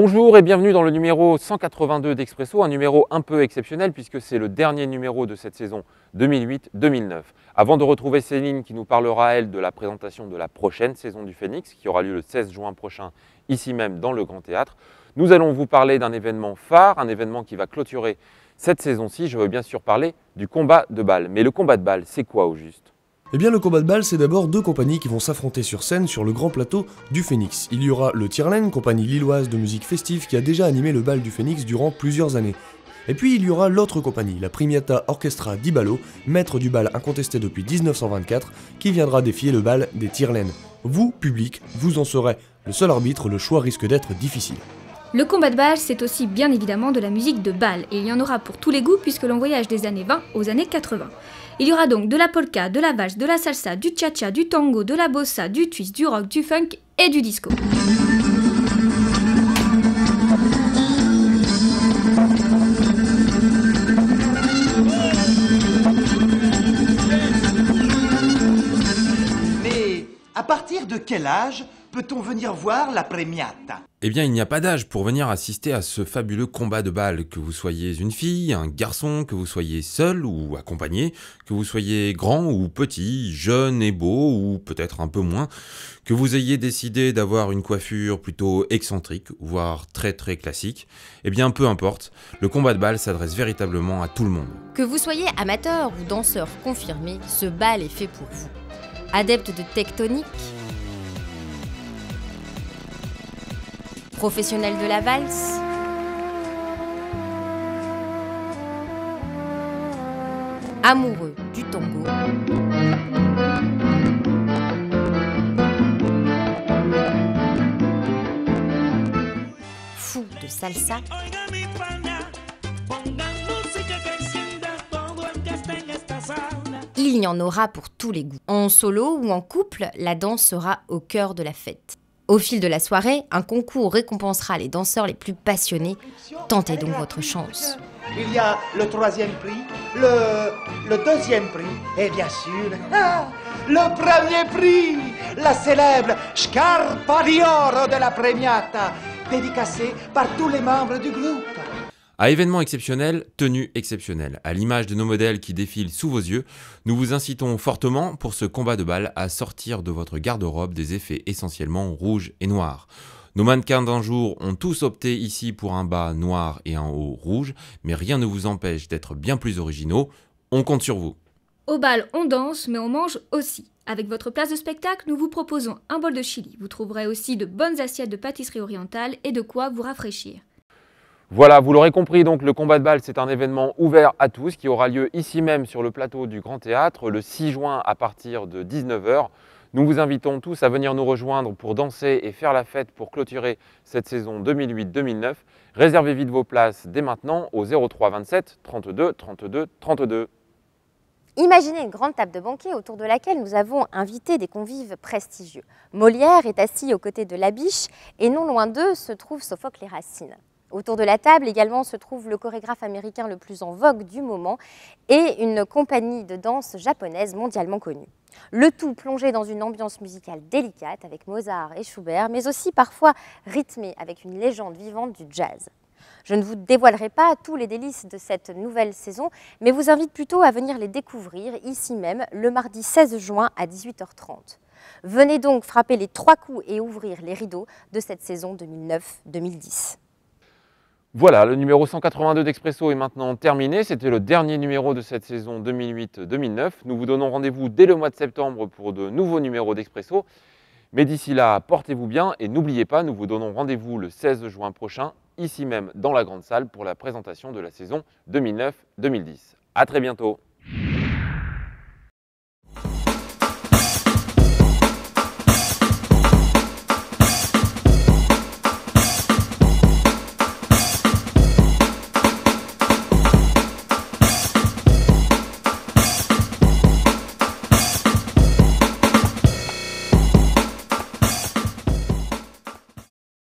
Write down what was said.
Bonjour et bienvenue dans le numéro 182 d'Expresso, un numéro un peu exceptionnel puisque c'est le dernier numéro de cette saison 2008-2009. Avant de retrouver Céline qui nous parlera, elle, de la présentation de la prochaine saison du Phénix qui aura lieu le 16 juin prochain, ici même dans le Grand Théâtre, nous allons vous parler d'un événement phare, un événement qui va clôturer cette saison-ci. Je veux bien sûr parler du combat de Bâle. Mais le combat de Bâle, c'est quoi au juste ? Eh bien le combat de Bâle, c'est d'abord deux compagnies qui vont s'affronter sur scène sur le grand plateau du Phénix. Il y aura le Tierlaine, compagnie lilloise de musique festive qui a déjà animé le bal du Phénix durant plusieurs années. Et puis il y aura l'autre compagnie, la Primiata Orchestra di Ballo, maître du bal incontesté depuis 1924, qui viendra défier le bal des Tierlaines. Vous, public, vous en serez le seul arbitre, le choix risque d'être difficile. Le combat de Bâle, c'est aussi bien évidemment de la musique de bal, et il y en aura pour tous les goûts puisque l'on voyage des années 20 aux années 80. Il y aura donc de la polka, de la valse, de la salsa, du cha-cha, du tango, de la bossa, du twist, du rock, du funk et du disco. Mais à partir de quel âge peut-on venir voir la Premiata ? Eh bien, il n'y a pas d'âge pour venir assister à ce fabuleux combat de Bâle. Que vous soyez une fille, un garçon, que vous soyez seul ou accompagné, que vous soyez grand ou petit, jeune et beau ou peut-être un peu moins, que vous ayez décidé d'avoir une coiffure plutôt excentrique, voire très classique, eh bien peu importe, le combat de Bâle s'adresse véritablement à tout le monde. Que vous soyez amateur ou danseur confirmé, ce bal est fait pour vous. Adepte de tectonique, professionnel de la valse, amoureux du tango, fou de salsa, il y en aura pour tous les goûts. En solo ou en couple, la danse sera au cœur de la fête. Au fil de la soirée, un concours récompensera les danseurs les plus passionnés. Tentez donc votre chance. Il y a le troisième prix, le deuxième prix et bien sûr, le premier prix, la célèbre Scarpa di Oro de la Premiata, dédicacée par tous les membres du groupe. À événement exceptionnel, tenue exceptionnelle. À l'image de nos modèles qui défilent sous vos yeux, nous vous incitons fortement pour ce combat de Bâle à sortir de votre garde-robe des effets essentiellement rouges et noirs. Nos mannequins d'un jour ont tous opté ici pour un bas noir et un haut rouge, mais rien ne vous empêche d'être bien plus originaux. On compte sur vous. Au bal, on danse, mais on mange aussi. Avec votre place de spectacle, nous vous proposons un bol de chili. Vous trouverez aussi de bonnes assiettes de pâtisserie orientale et de quoi vous rafraîchir. Voilà, vous l'aurez compris, donc le combat de Bâle, c'est un événement ouvert à tous qui aura lieu ici même sur le plateau du Grand Théâtre le 6 juin à partir de 19 h. Nous vous invitons tous à venir nous rejoindre pour danser et faire la fête pour clôturer cette saison 2008-2009. Réservez vite vos places dès maintenant au 03 27 32 32 32. Imaginez une grande table de banquet autour de laquelle nous avons invité des convives prestigieux. Molière est assis aux côtés de Labiche et non loin d'eux se trouve Sophocle et Racine. Autour de la table également se trouve le chorégraphe américain le plus en vogue du moment et une compagnie de danse japonaise mondialement connue. Le tout plongé dans une ambiance musicale délicate avec Mozart et Schubert, mais aussi parfois rythmé avec une légende vivante du jazz. Je ne vous dévoilerai pas tous les délices de cette nouvelle saison, mais vous invite plutôt à venir les découvrir ici même le mardi 16 juin à 18 h 30. Venez donc frapper les 3 coups et ouvrir les rideaux de cette saison 2009-2010. Voilà, le numéro 182 d'Expresso est maintenant terminé. C'était le dernier numéro de cette saison 2008-2009. Nous vous donnons rendez-vous dès le mois de septembre pour de nouveaux numéros d'Expresso. Mais d'ici là, portez-vous bien et n'oubliez pas, nous vous donnons rendez-vous le 16 juin prochain, ici même dans la grande salle, pour la présentation de la saison 2009-2010. À très bientôt.